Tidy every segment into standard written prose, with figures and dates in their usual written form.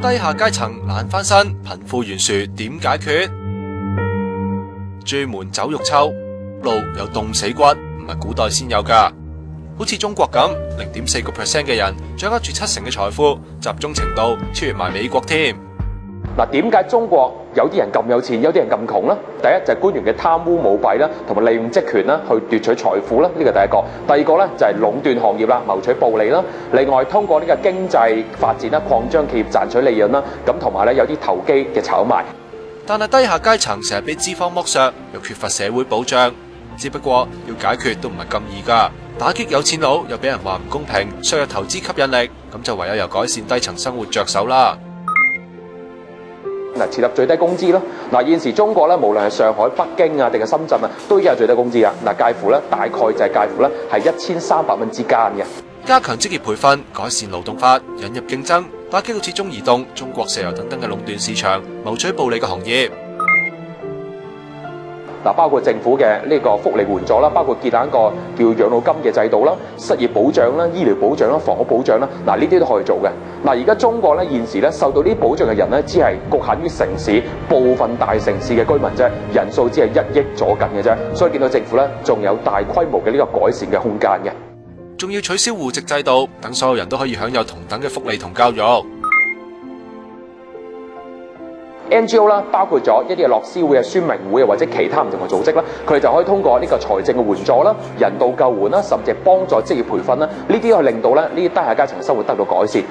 低下階層難翻身，貧富懸殊點解決？朱門酒肉臭，路有凍死骨，唔係古代先有噶。好似中國咁，0.4% 嘅人掌握住70%嘅財富，集中程度超越埋美國添。嗱，點解中國有啲人咁有錢，有啲人咁窮呢？第一就係官員嘅貪污舞弊啦，同埋利用職權啦去奪取財富啦，呢個第一個。第二個咧就係壟斷行業啦，謀取暴利啦。另外通過呢個經濟發展啦，擴張企業賺取利潤啦，咁同埋咧有啲投機嘅炒賣。但係低下階層成日俾資方剝削，又缺乏社會保障，只不過要解決都唔係咁易噶。打擊有錢佬又俾人話唔公平，削弱投資吸引力，咁就唯有由改善低層生活着手啦。嗱，設立最低工資咯。嗱，現時中國咧，無論係上海、北京啊，定係深圳啊，都已經有最低工資啊。嗱，介乎咧大概就係介乎咧係1300蚊之間嘅。加強職業培訓，改善勞動法，引入競爭，打擊好似中移動、中國石油等等嘅壟斷市場，謀取暴利嘅行業。嗱，包括政府嘅呢個福利援助啦，包括建立一個叫養老金嘅制度啦、失業保障啦、醫療保障啦、房屋保障啦，嗱呢啲都可以做嘅。嗱，而家中國咧現時咧受到呢啲保障嘅人咧，只係局限於城市部分大城市嘅居民啫，人數只係1億左近嘅啫，所以見到政府咧仲有大規模嘅呢個改善嘅空間嘅。仲要取消戶籍制度，等所有人都可以享有同等嘅福利同教育。NGO 啦，包括咗一啲嘅樂施會啊、宣明會啊，或者其他唔同嘅組織啦，佢哋就可以通過呢個財政嘅援助啦、人道救援啦，甚至係幫助職業培訓啦，呢啲去令到咧呢啲低下階層嘅生活得到改善。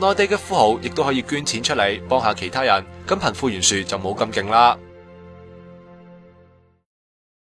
內地嘅富豪亦都可以捐錢出嚟幫下其他人，咁貧富懸殊就冇咁勁啦。